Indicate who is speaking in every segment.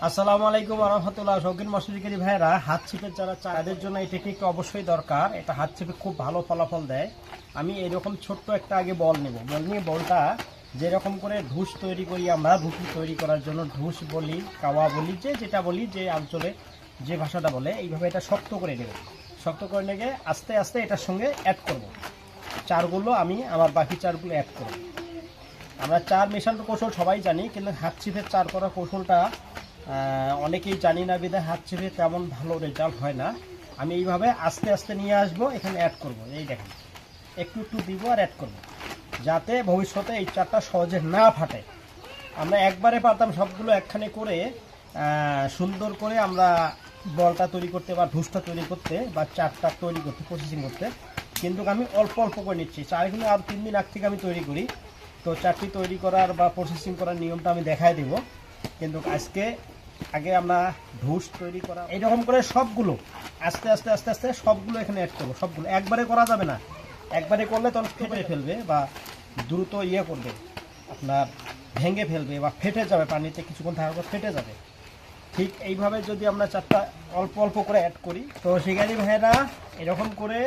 Speaker 1: আসসালামু আলাইকুম ওয়া রাহমাতুল্লাহ। শৌখিন মৎস্যজীবী ভাইরা, হাত ছিপের যারা চাষের জন্য এই টেকনিকটা অবশ্যই দরকার। এটা হাত ছিপে খুব ভালো ফলাফল দেয়। আমি এরকম ছোট্ট একটা আগে বল নেব, বল নিয়ে বলটা যেরকম করে ঢুস তৈরি করি আমরা, ভুকি তৈরি করার জন্য ঢুস বলি, কাওয়া বলি, যেটা বলি, যে অঞ্চলে যে ভাষাটা বলে, এইভাবে এটা শক্ত করে নেব। শক্ত করে নিয়ে আস্তে আস্তে এটার সঙ্গে অ্যাড করব। চারগুলো আমি আমার বাকি চারগুলো অ্যাড করব। আমরা চার মেশানোর কৌশল সবাই জানি, কিন্তু হাত ছিপের চার করার কৌশলটা অনেকেই জানি না, বিধায় হাত ছিপে তেমন ভালো রেজাল্ট হয় না। আমি এইভাবে আস্তে আস্তে নিয়ে আসবো, এখানে অ্যাড করব। এই দেখেন, একটু একটু দিব আর অ্যাড করব, যাতে ভবিষ্যতে এই চারটা সহজে না ফাটে। আমরা একবারে পারতাম সবগুলো একখানে করে সুন্দর করে আমরা বলটা তৈরি করতে বা ঢুসটা তৈরি করতে বা চারটা তৈরি করতে, প্রসেসিং করতে, কিন্তু আমি অল্প অল্প করে নিচ্ছি। চারগুলো আর 3 দিন আগ থেকে আমি তৈরি করি, তো চারটি তৈরি করার বা প্রসেসিং করার নিয়মটা আমি দেখাই দেব। কিন্তু আজকে আগে আমরা ঢুস তৈরি করা এইরকম করে সবগুলো আস্তে আস্তে আস্তে আস্তে সবগুলো এখানে অ্যাড করবো। সবগুলো একবারে করা যাবে না, একবারে করলে তখন ফেটে ফেলবে বা দ্রুত করবে, আপনার ভেঙে ফেলবে বা ফেটে যাবে, পানিতে কিছুক্ষণ থাকার পর ফেটে যাবে। ঠিক এইভাবে যদি আমরা চারটা অল্প অল্প করে অ্যাড করি, তো শিকারি ভাইয়েরা এরকম করে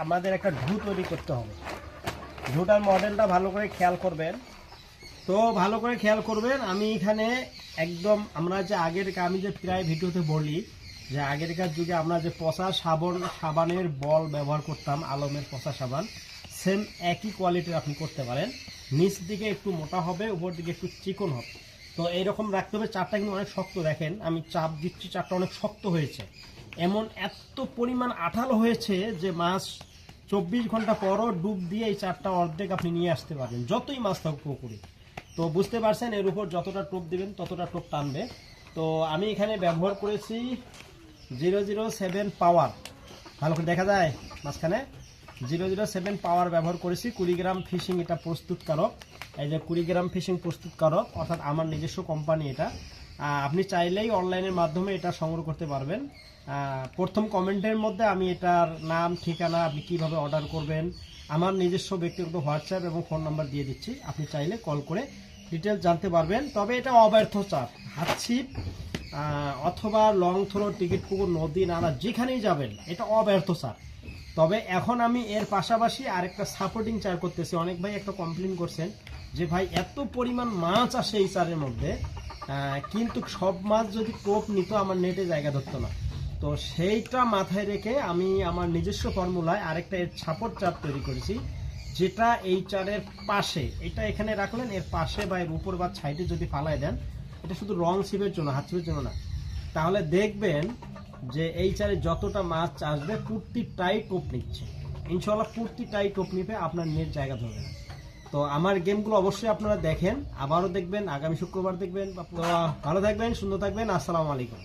Speaker 1: আমাদের একটা ঢু তৈরি করতে হবে। ঢুটার মডেলটা ভালো করে খেয়াল করবেন। তো ভালো করে খেয়াল করবেন, আমি এখানে একদম আমরা যে আমি যে প্রায় ভিডিওতে বলি যে আগেরকার যুগে আমরা যে পচা সাবানের বল ব্যবহার করতাম, আলমের পচা সাবান, সেম একই কোয়ালিটির আপনি করতে পারেন। নিচ দিকে একটু মোটা হবে, উপর দিকে একটু চিকন হবে। তো এইরকম রাখতে হবে। চারটা কিন্তু অনেক শক্ত, দেখেন আমি চাপ দিচ্ছি, চারটা অনেক শক্ত হয়েছে। এত পরিমাণ আঠালো হয়েছে যে মাছ 24 ঘন্টা পরও ডুব দিয়ে এই চারটা অর্ধেক আপনি নিয়ে আসতে পারবেন, যতই মাছ থাকুক পুকুরে। তো বুঝতে পারছেন, এর উপর যতটা টোপ দিবেন ততটা টোপ টানবে। তো আমি এখানে ব্যবহার করেছি 007 পাওয়ার, ভালো করে দেখা যায় মাঝখানে 007 পাওয়ার ব্যবহার করেছি। 20 গ্রাম ফিশিং এটা প্রস্তুতকারক, এই যে 20 গ্রাম ফিশিং প্রস্তুতকারক, অর্থাৎ আমার নিজস্ব কোম্পানি এটা। আপনি চাইলেই অনলাইনের মাধ্যমে এটা সংগ্রহ করতে পারবেন। প্রথম কমেন্টের মধ্যে আমি এটার নাম, ঠিকানা, আপনি কীভাবে অর্ডার করবেন, আমার নিজস্ব ব্যক্তিগত হোয়াটসঅ্যাপ এবং ফোন নাম্বার দিয়ে দিচ্ছি। আপনি চাইলে কল করে ডিটেলস জানতে পারবেন। তবে এটা অব্যর্থ চাপ, হাত ছিপ অথবা লং থ্রো, টিকিট পুকুর, নদী, নালা, যেখানেই যাবেন এটা অব্যর্থ চাপ। তবে এখন আমি এর পাশাপাশি আরেকটা সাপোর্টিং চার করতেছি। অনেক ভাই একটা কমপ্লেন করছেন যে ভাই এত পরিমাণ মাছ আসে এই চারের মধ্যে, কিন্তু সব মাছ যদি টোপ নিত আমার নেটে জায়গা ধরতো না। তো সেইটা মাথায় রেখে আমি আমার নিজস্ব ফর্মুলায় আরেকটা এর সাপোর্ট চাপ তৈরি করেছি, যেটা এই চারের পাশে, এটা এখানে রাখলেন, এর পাশে বা এর উপর বা সাইডে যদি ফালায় দেন, এটা শুধু রং ছিপের জন্য, হাত ছিপের জন্য না, তাহলে দেখবেন যে এই চারে যতটা মাছ আসবে প্রতিটাই টোপ নিচ্ছে। ইনশাল্লাহ প্রতিটাই টোপ নিবে, আপনার নেট জায়গা ধরবে না। তো আমার গেমগুলো অবশ্যই আপনারা দেখেন, আবারও দেখবেন, আগামী শুক্রবার দেখবেন। ভালো থাকবেন, সুন্দর থাকবেন। আসসালামু আলাইকুম।